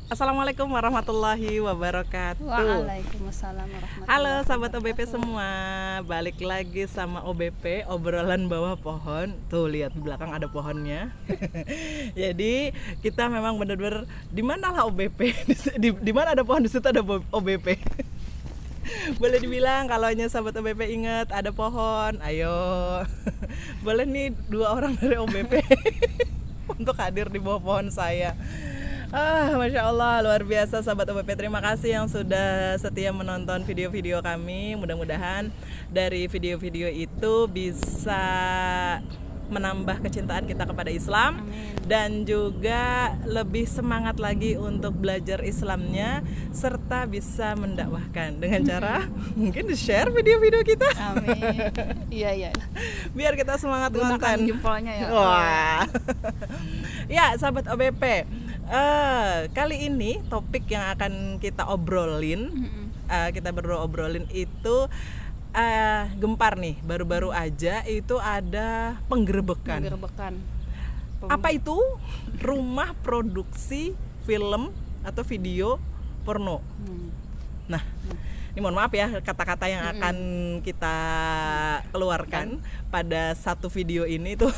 Assalamualaikum warahmatullahi wabarakatuh. Waalaikumsalam warahmatullahi Halo sahabat wabarakatuh. OBP semua, balik lagi sama OBP obrolan bawah pohon. Tuh lihat di belakang ada pohonnya. Jadi kita memang benar-benar di mana lah OBP, di mana ada pohon di situ ada OBP. Boleh dibilang kalau hanya sahabat OBP ingat ada pohon, ayo. Boleh nih 2 orang dari OBP untuk hadir di bawah pohon saya. Masya Allah, luar biasa sahabat OBP. Terima kasih yang sudah setia menonton video-video kami. Mudah-mudahan dari video-video itu bisa menambah kecintaan kita kepada Islam. Amin. Dan juga lebih semangat lagi untuk belajar Islamnya, serta bisa mendakwahkan dengan cara mungkin di-share video-video kita. Amin. Iya. Biar kita semangat Gunakan konten. jempolnya ya. Wah. Ya, sahabat OBP. Kali ini topik yang akan kita obrolin, kita berdua obrolin itu gempar nih. Baru-baru aja itu ada penggerebekan. Apa itu? Rumah produksi film atau video porno. Nah, ini mohon maaf ya kata-kata yang akan kita keluarkan pada satu video ini tuh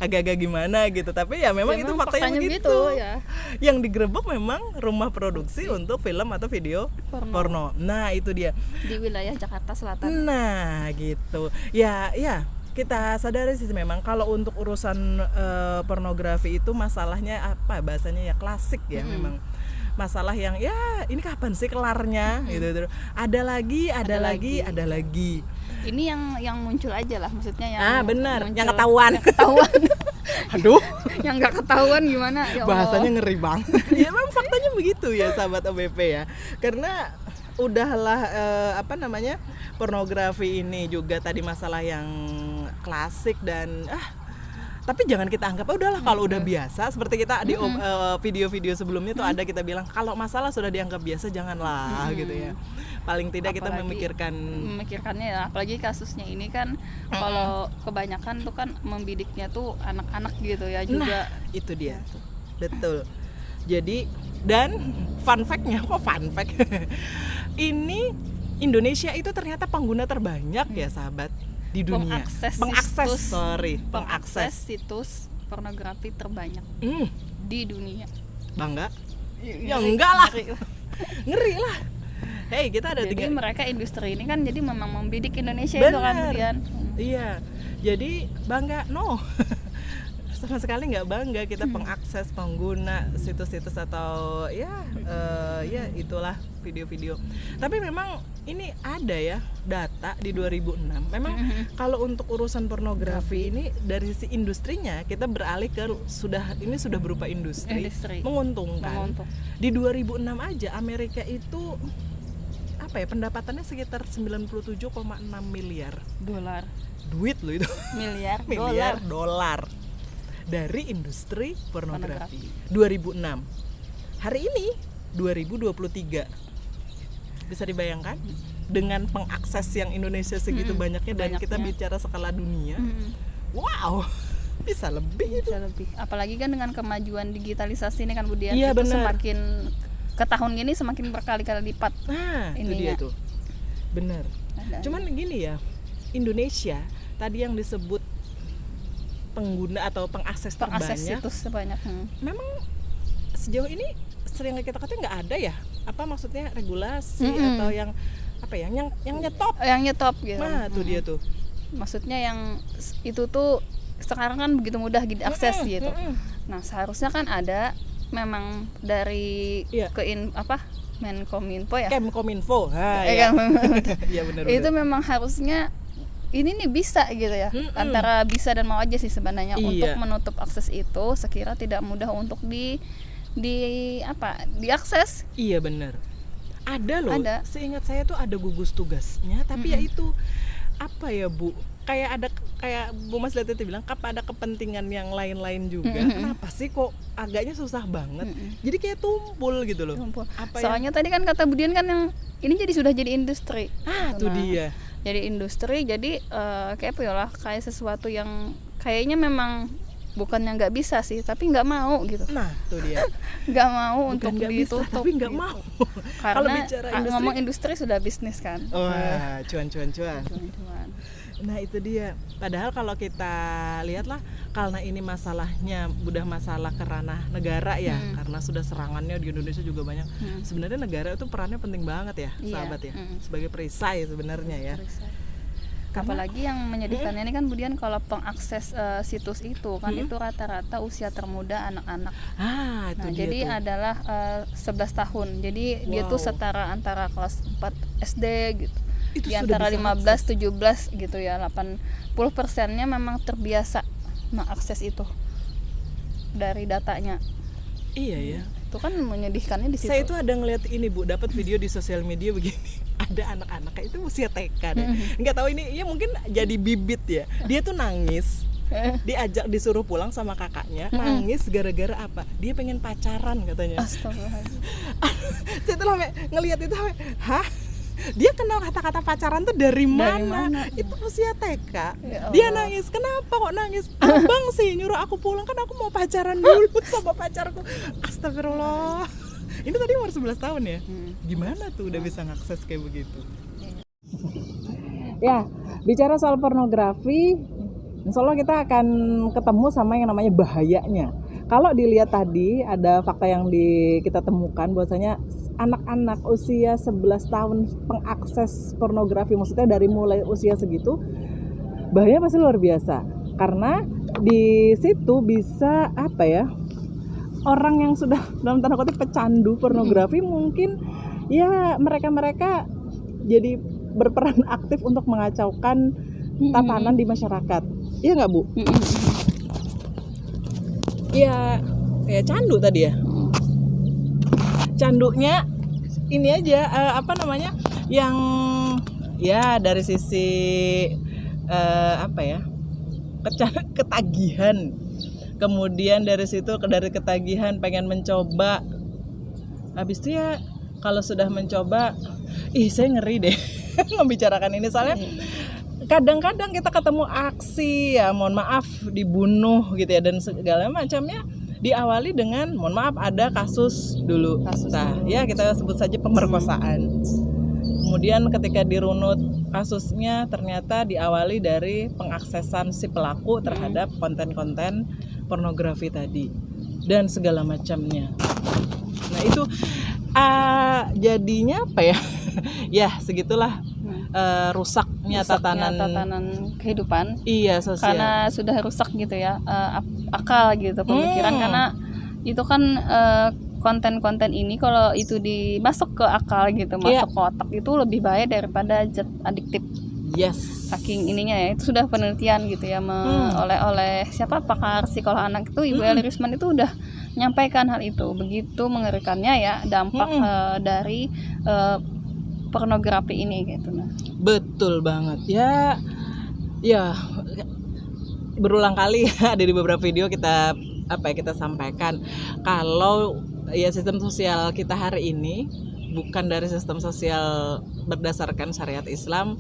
agak-agak gimana gitu. Tapi ya memang itu faktanya begitu. Ya. Yang digerebek memang rumah produksi untuk film atau video porno. Nah, itu dia. Di wilayah Jakarta Selatan. Nah, gitu. Ya, kita sadari sih memang kalau untuk urusan pornografi itu masalahnya apa bahasanya ya klasik ya memang. Masalah yang ya ini kapan sih kelarnya gitu. Ada lagi. Ini yang muncul aja lah, maksudnya yang benar, muncul, yang ketahuan. Aduh, yang nggak ketahuan gimana? Ya Allah. bahasanya ngeri banget. Ya memang faktanya begitu ya sahabat OBP ya. Karena udahlah pornografi ini juga tadi masalah yang klasik dan tapi jangan kita anggap udahlah kalau udah biasa seperti kita di video-video sebelumnya tuh ada kita bilang kalau masalah sudah dianggap biasa janganlah gitu ya. Paling tidak kita memikirkannya ya, apalagi kasusnya ini kan kalau kebanyakan tuh kan membidiknya tuh anak-anak gitu ya juga. Nah, itu dia. Betul. Jadi dan fun fact-nya ini Indonesia itu ternyata pengguna terbanyak ya sahabat di dunia. Pengakses situs pornografi terbanyak di dunia. Bangga? Ya enggak lah. Ngeri lah. Hey, kita ada jadi mereka industri ini kan jadi memang membidik Indonesia. Bener. Itu kan kemudian. Iya. Jadi bangga no. Sama sekali nggak bangga kita pengakses pengguna situs-situs atau ya itulah video-video. Tapi memang ini ada ya data di 2006. Memang kalau untuk urusan pornografi ini dari sisi industrinya kita beralih ke sudah berupa industri. Menguntungkan. Di 2006 aja Amerika itu pendapatannya sekitar 97,6 miliar dolar. Duit loh itu. Miliar dolar. Dari industri pornografi 2006. Hari ini 2023. Bisa dibayangkan dengan pengakses yang Indonesia segitu banyaknya dan kita bicara skala dunia. Wow. Bisa lebih. Apalagi kan dengan kemajuan digitalisasi ini kan Budian, iya, itu bener. semakin ke tahun ini semakin berkali-kali lipat. Nah, itu dia tuh. Benar. Cuman gini ya, Indonesia tadi yang disebut pengguna atau pengakses terbanyak situs sebanyak. Memang sejauh ini sering kita katakan nggak ada ya maksudnya regulasi atau yang nyetop gitu. Nah tuh dia tuh maksudnya yang itu tuh sekarang kan begitu mudah diakses gitu. Nah seharusnya kan ada memang dari Menkominfo ya. Kemkominfo. Iya benar. Itu memang harusnya ini nih bisa gitu ya. Antara bisa dan mau aja sih sebenarnya untuk menutup akses itu sekira tidak mudah untuk diakses. Iya benar. Ada loh. Seingat saya tuh ada gugus tugasnya, tapi ya itu Bu? Kayak Bu Mas Leti bilang ada kepentingan yang lain-lain juga. Kenapa sih kok agaknya susah banget? Jadi kayak tumpul gitu loh. Soalnya tadi kan kata Budian kan yang ini sudah jadi industri. Itu dia. Jadi industri, jadi kayak sesuatu yang kayaknya memang bukannya nggak bisa sih, tapi nggak mau gitu. Nah, tuh dia. Nggak mau Bukan untuk nggak bisa, ditutup tapi nggak gitu. mau. Kalau Karena bicara industri, ngomong industri sudah bisnis kan. wah, cuan. Cuan-cuan. Nah itu dia. Padahal kalau kita lihatlah, karena ini masalahnya udah masalah ke ranah negara ya, karena sudah serangannya di Indonesia juga banyak. Sebenarnya negara itu perannya penting banget ya, Iya. sahabat ya, sebagai perisai sebenarnya ya. Apalagi yang menyedihkannya ini kan kemudian kalau pengakses situs itu kan itu rata-rata usia termuda anak-anak. Ah, itu Nah, dia jadi tuh. adalah 11 tahun. Jadi dia tuh Wow. setara antara kelas 4 SD gitu. Itu Di sudah antara bisa 15 akses. 17 gitu ya. 80%-nya memang terbiasa mengakses itu dari datanya. Iya ya. Itu kan menyedihkannya di situ. Saya itu ada ngeliat ini Bu, dapat video di sosial media begini. Ada anak-anak kayak itu usia TK deh. Nggak tahu ini, ya mungkin jadi bibit ya. Dia tuh nangis. Diajak disuruh pulang sama kakaknya, nangis gara-gara apa? Dia pengen pacaran katanya. Astagfirullahaladzim. Saya tuh sampai ngelihat itu, hah? Dia kenal kata-kata pacaran tuh dari mana? Itu usia TK. Ya Dia Allah. nangis. Kenapa kok nangis? Abang sih nyuruh aku pulang, kan aku mau pacaran dulu sama pacarku. Astagfirullah. Ini tadi umur 11 tahun ya? Gimana tuh udah bisa ngakses kayak begitu? Ya, bicara soal pornografi, insya Allah kita akan ketemu sama yang namanya bahayanya. Kalau dilihat tadi ada fakta yang kita temukan bahwasanya anak-anak usia 11 tahun pengakses pornografi, maksudnya dari mulai usia segitu, bahaya pasti luar biasa. Karena di situ bisa apa ya? Orang yang sudah dalam tanda kutip pecandu pornografi mungkin ya mereka jadi berperan aktif untuk mengacaukan tatanan di masyarakat. Iya nggak Bu? Ya candu tadi ya. Candunya ini aja apa namanya? Yang ya dari sisi apa ya? Ketagihan. Kemudian dari situ dari ketagihan pengen mencoba. Habis itu ya kalau sudah mencoba, saya ngeri deh membicarakan ini soalnya kadang-kadang kita ketemu aksi ya mohon maaf dibunuh gitu ya dan segala macamnya diawali dengan mohon maaf ada kasus dulu. Nah, ya kita sebut saja pemerkosaan. Kemudian ketika dirunut kasusnya ternyata diawali dari pengaksesan si pelaku terhadap konten-konten pornografi tadi dan segala macamnya. Nah itu jadinya apa ya? Ya segitulah rusaknya tatanan kehidupan. Iya sosial. Karena sudah rusak gitu ya akal gitu pemikiran karena itu kan konten-konten ini kalau itu dimasuk ke akal gitu, masuk ke otak itu lebih bahaya daripada zat adiktif. Yes. Saking ininya ya, itu sudah penelitian gitu ya oleh siapa pakar psikolog anak itu Ibu Eli Risman itu udah menyampaikan hal itu. Begitu mengerikannya ya dampak dari pornografi ini gitu. Nah. Betul banget. Ya berulang kali ada di beberapa video kita sampaikan kalau ya sistem sosial kita hari ini bukan dari sistem sosial berdasarkan syariat Islam,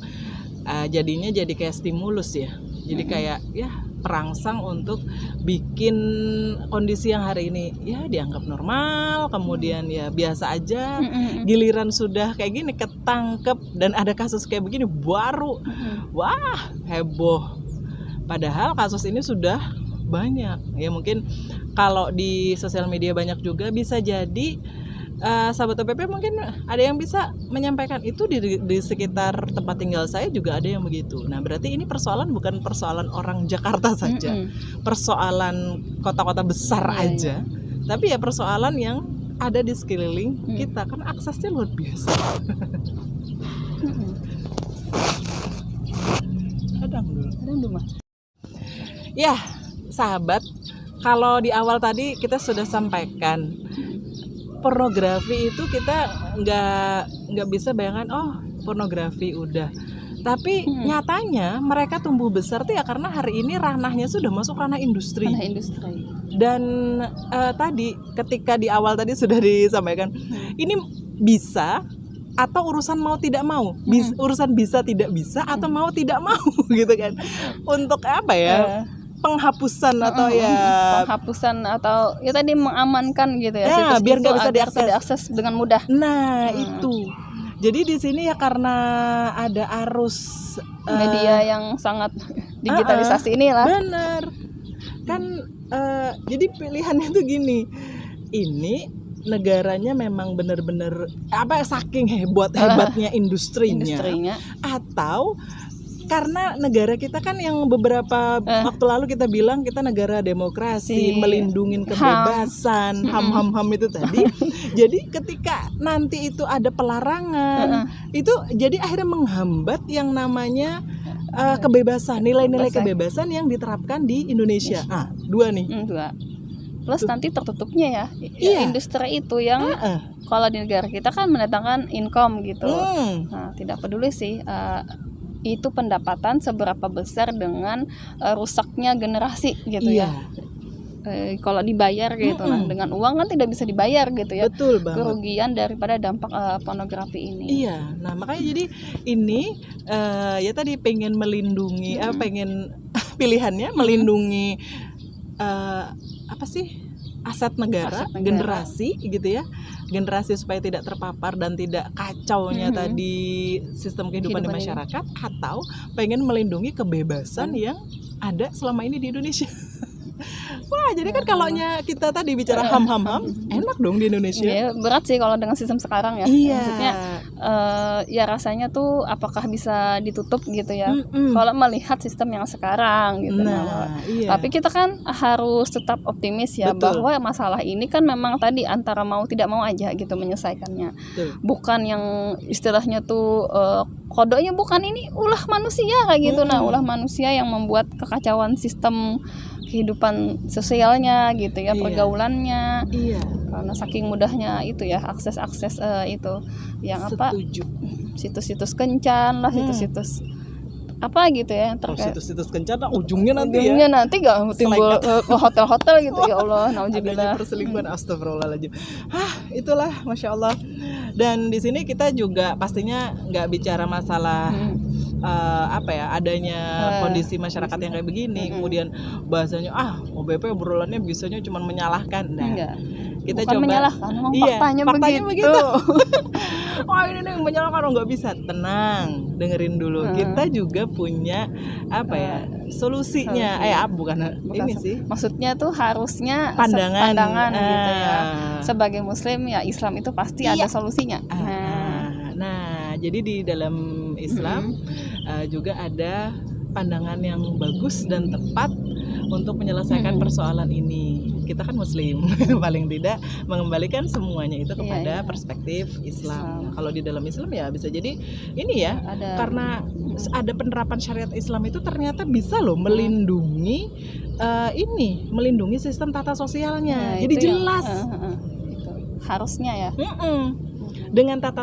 jadinya jadi kayak stimulus ya. Jadi kayak ya perangsang untuk bikin kondisi yang hari ini ya dianggap normal, kemudian ya biasa aja. Giliran sudah kayak gini ketangkep dan ada kasus kayak begini baru wah heboh. Padahal kasus ini sudah banyak. Ya mungkin kalau di sosial media banyak juga bisa jadi sahabat OPP mungkin ada yang bisa menyampaikan itu di sekitar tempat tinggal saya juga ada yang begitu. Nah berarti ini bukan persoalan orang Jakarta saja, persoalan kota-kota besar aja, tapi ya persoalan yang ada di sekeliling kita kan aksesnya luar biasa. Kadang dulu. Ya sahabat, kalau di awal tadi kita sudah sampaikan pornografi itu kita nggak bisa bayangkan pornografi udah, tapi nyatanya mereka tumbuh besar tuh ya karena hari ini ranahnya sudah masuk ranah industri. Dan tadi ketika di awal tadi sudah disampaikan ini bisa atau urusan mau tidak mau, urusan bisa tidak bisa atau mau tidak mau gitu kan. Untuk apa ya? penghapusan atau ya penghapusan atau ya tadi mengamankan gitu ya, Ya, situs biar itu nggak bisa agar diakses. tidak diakses dengan mudah. Nah, itu. Jadi di sini ya karena ada arus Media yang sangat digitalisasi inilah. bener kan, jadi pilihannya tuh gini, ini negaranya memang bener-bener saking hebatnya industrinya, atau karena negara kita kan yang beberapa waktu lalu kita bilang kita negara demokrasi, melindungi kebebasan, ham itu tadi. Jadi ketika nanti itu ada pelarangan, itu jadi akhirnya menghambat yang namanya kebebasan, nilai-nilai kebebasan yang diterapkan di Indonesia. Dua nih. Dua. Plus nanti tertutupnya ya, industri itu yang kalau di negara kita kan mendatangkan income gitu. Nah, tidak peduli sih itu pendapatan seberapa besar dengan rusaknya generasi gitu ya. Kalau dibayar gitu, nah dengan uang kan tidak bisa dibayar gitu ya. Betul banget. Kerugian daripada dampak pornografi ini. Iya, nah makanya jadi ini ya tadi pengen melindungi, pengen pilihannya melindungi aset negara, generasi gitu ya, generasi supaya tidak terpapar dan tidak kacaunya tadi sistem kehidupan di masyarakat, atau pengen melindungi kebebasan yang ada selama ini di Indonesia. Wah, jadi kan kalaunya kita tadi bicara ham enak dong di Indonesia. Iya, berat sih kalau dengan sistem sekarang ya. Iya. Maksudnya ya rasanya tuh apakah bisa ditutup gitu ya. Kalau melihat sistem yang sekarang gitu. Tapi kita kan harus tetap optimis ya. Betul. Bahwa masalah ini kan memang tadi antara mau tidak mau aja gitu menyelesaikannya. Betul. Bukan yang istilahnya tuh kodenya bukan ini ulah manusia kayak gitu. Nah, ulah manusia yang membuat kekacauan sistem kehidupan sosialnya gitu ya, pergaulannya. Karena saking mudahnya itu ya akses itu yang situs-situs kencan lah, situs-situs apa gitu ya terkait situs-situs kencan ujungnya nanti nggak timbul hotel-hotel gitu. Ya Allah, nauzubillah. Perselingkuhan, astagfirullahaladzim. Itulah Masya Allah. Dan di sini kita juga pastinya nggak bicara masalah adanya kondisi masyarakat yang kayak begini, kemudian bahasanya OBP obrolannya bisanya cuma menyalahkan. Kita bukan coba menyalahkan, faktanya begitu. Ini nih menyalahkan, nggak bisa. Tenang, dengerin dulu. Kita juga punya solusinya. Bukan ini sih. Maksudnya tuh harusnya pandangan gitu ya. Sebagai Muslim ya, Islam itu pasti ada solusinya. Nah, jadi di dalam Islam juga ada pandangan yang bagus dan tepat untuk menyelesaikan persoalan ini. Kita kan Muslim, paling tidak mengembalikan semuanya itu kepada perspektif Islam. Kalau di dalam Islam ya bisa jadi ini ya, karena ada penerapan syariat Islam itu ternyata bisa loh melindungi melindungi sistem tata sosialnya. Jadi jelas. Itu harusnya ya. Dengan tata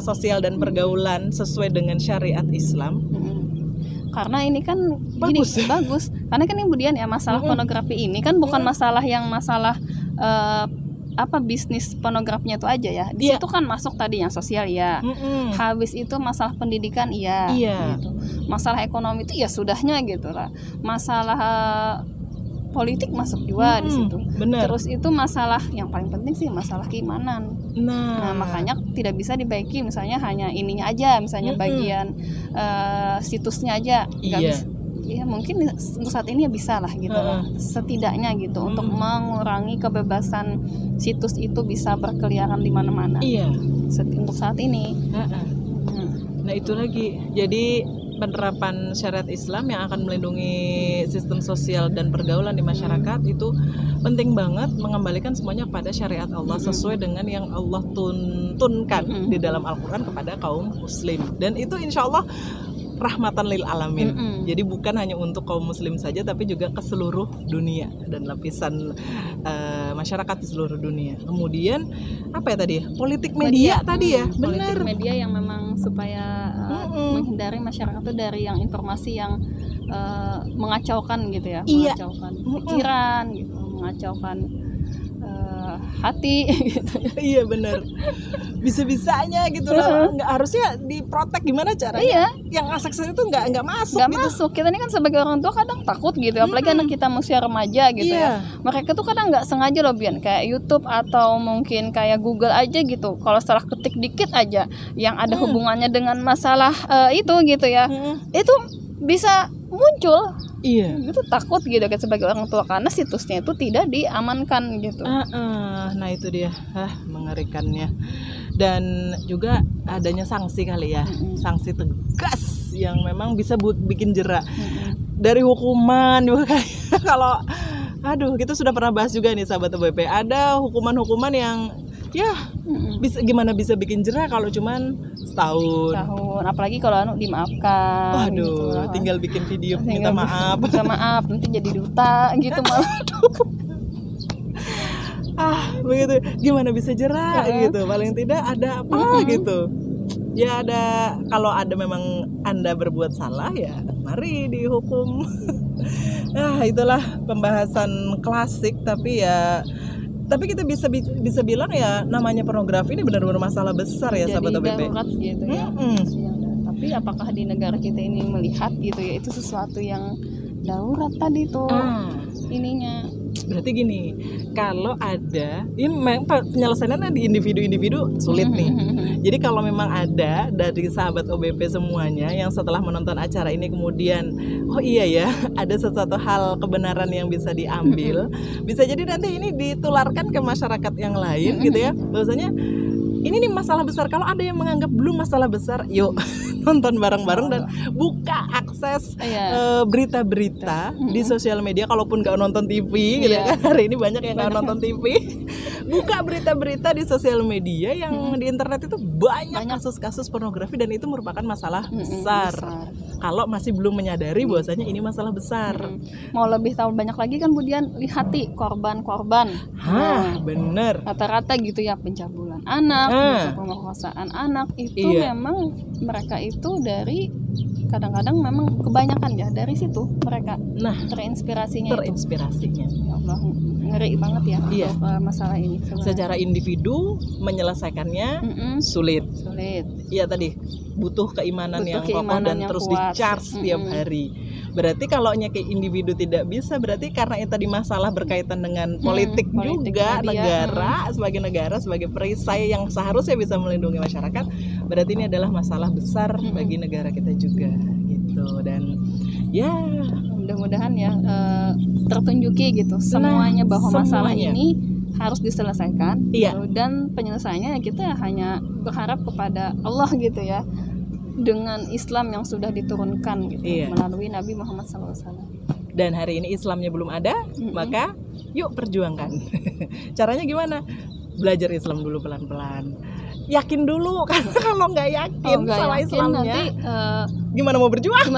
sosial dan pergaulan sesuai dengan syariat Islam. Karena ini kan bagus. Karena kan kemudian ya masalah pornografi ini kan bukan masalah bisnis pornografinya itu aja ya. Di situ kan masuk tadi yang sosial ya. Habis itu masalah pendidikan gitu. Masalah ekonomi itu ya sudahnya gitu lah. Masalah politik masuk juga di situ. Bener. Terus itu masalah yang paling penting sih masalah keimanan. Nah, makanya tidak bisa dibagi misalnya hanya ininya aja, misalnya bagian situsnya aja. Nggak bisa. Ya mungkin untuk saat ini ya bisa lah gitu lah. Setidaknya gitu untuk mengurangi kebebasan situs itu bisa berkeliaran di mana-mana. Untuk saat ini. Nah itu lagi. Jadi penerapan syariat Islam yang akan melindungi sistem sosial dan pergaulan di masyarakat itu penting banget mengembalikan semuanya kepada syariat Allah sesuai dengan yang Allah tuntunkan di dalam Al-Quran kepada kaum muslim. Dan itu insya Allah rahmatan lil alamin. Jadi bukan hanya untuk kaum muslim saja tapi juga ke seluruh dunia dan lapisan masyarakat di seluruh dunia. Kemudian politik media tadi ya, benar. Politik media yang memang supaya menghindari masyarakat itu dari yang informasi yang mengacaukan gitu ya, mengacaukan pikiran gitu, mengacaukan hati gitu. Iya benar. Bisa-bisanya gitu loh. Nggak harusnya diprotek gimana caranya? Iya. Yang asek itu nggak masuk Nggak gitu. masuk. Kita ini kan sebagai orang tua kadang takut gitu, apalagi anak kita masih remaja gitu Iya. ya. Mereka tuh kadang nggak sengaja loh Bian, kayak YouTube atau mungkin kayak Google aja gitu. Kalau salah ketik dikit aja yang ada hubungannya dengan masalah itu gitu ya, itu bisa muncul. Iya. Itu takut gitu kan sebagai orang tua karena situsnya itu tidak diamankan gitu. Nah itu dia, mengerikannya. Dan juga adanya sanksi kali ya, sanksi tegas yang memang bisa bikin jerak. Dari hukuman juga kayak kalau, aduh kita sudah pernah bahas juga nih sahabat OBP, ada hukuman-hukuman yang ya gimana bisa bikin jerak kalau cuman setahun. Apalagi kalau dimaafkan. Waduh, gitu. tinggal bikin video minta maaf. Minta maaf, nanti jadi duta gitu malah. Begitu. Gimana bisa jerak gitu? Paling tidak ada apa gitu. Ya ada, kalau ada memang Anda berbuat salah ya mari dihukum. Itulah pembahasan klasik, tapi kita bisa bilang ya namanya pornografi ini benar-benar masalah besar ya sahabat OBP. Darurat gitu ya. Tapi apakah di negara kita ini melihat gitu ya itu sesuatu yang darurat tadi tuh ininya. Berarti gini, kalau ada, ini penyelesaiannya di individu-individu sulit nih. Jadi kalau memang ada dari sahabat OBP semuanya yang setelah menonton acara ini kemudian, oh iya ya, ada sesuatu hal kebenaran yang bisa diambil, bisa jadi nanti ini ditularkan ke masyarakat yang lain gitu ya. Bahwasanya ini nih masalah besar. Kalau ada yang menganggap belum masalah besar, yuk nonton bareng-bareng dan buka akses berita-berita di sosial media. Kalaupun nggak nonton TV gitu kan, hari ini banyak yang nggak nonton TV. Buka berita-berita di sosial media yang di internet itu banyak kasus-kasus pornografi dan itu merupakan masalah besar. Kalau masih belum menyadari bahwasanya ini masalah besar. Mau lebih tahu banyak lagi kan kemudian lihati korban-korban. Bener. Rata-rata gitu ya, pencabulan anak, pemerkosaan anak itu memang mereka itu dari kadang-kadang memang kebanyakan ya dari situ mereka terinspirasinya. Ya Allah, ngeri banget ya masalah ini sebenarnya. Secara individu menyelesaikannya sulit. Iya tadi butuh keimanan yang kokoh dan terus di-charge setiap hari. Berarti kalau kayak individu tidak bisa, berarti karena itu tadi masalah berkaitan dengan politik juga negara, sebagai perisai yang seharusnya bisa melindungi masyarakat, berarti ini adalah masalah besar bagi negara kita juga gitu. Dan ya mudah-mudahan ya tertunjuki gitu semuanya bahwa masalah ini harus diselesaikan. Dan penyelesaiannya kita hanya berharap kepada Allah gitu ya, dengan Islam yang sudah diturunkan gitu melalui Nabi Muhammad SAW. Dan hari ini Islamnya belum ada, maka yuk perjuangkan. Caranya gimana? Belajar Islam dulu pelan-pelan. Yakin dulu, karena kalau nggak yakin sama Islamnya, nanti gimana mau berjuang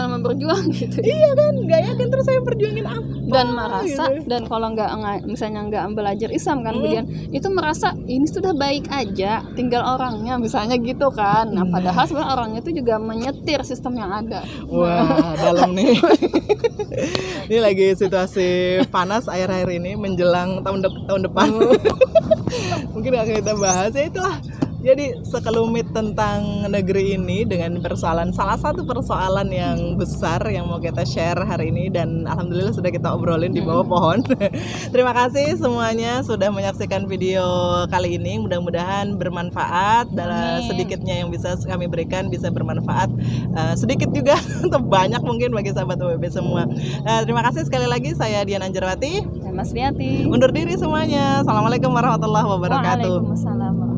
gitu. Iya kan, nggak yakin terus saya perjuangin apa? Dan merasa gitu. Dan kalau misalnya nggak belajar Islam kan, kemudian itu merasa ini sudah baik aja, tinggal orangnya misalnya gitu kan. Nah padahal sebenarnya orangnya itu juga menyetir sistem yang ada. Wah dalam nih. Ini lagi situasi panas akhir-akhir ini menjelang tahun depan. Mungkin akan kita bahas ya itulah. Jadi sekelumit tentang negeri ini dengan salah satu persoalan yang besar yang mau kita share hari ini, dan alhamdulillah sudah kita obrolin di bawah pohon. Terima kasih semuanya sudah menyaksikan video kali ini. Mudah-mudahan bermanfaat. Dalam sedikitnya yang bisa kami berikan bisa bermanfaat, sedikit juga atau banyak mungkin bagi sahabat OBP semua. Terima kasih sekali lagi, saya Dian Anjarwati dan Mas Riati. Undur diri semuanya. Assalamualaikum warahmatullahi wabarakatuh. Waalaikumsalam.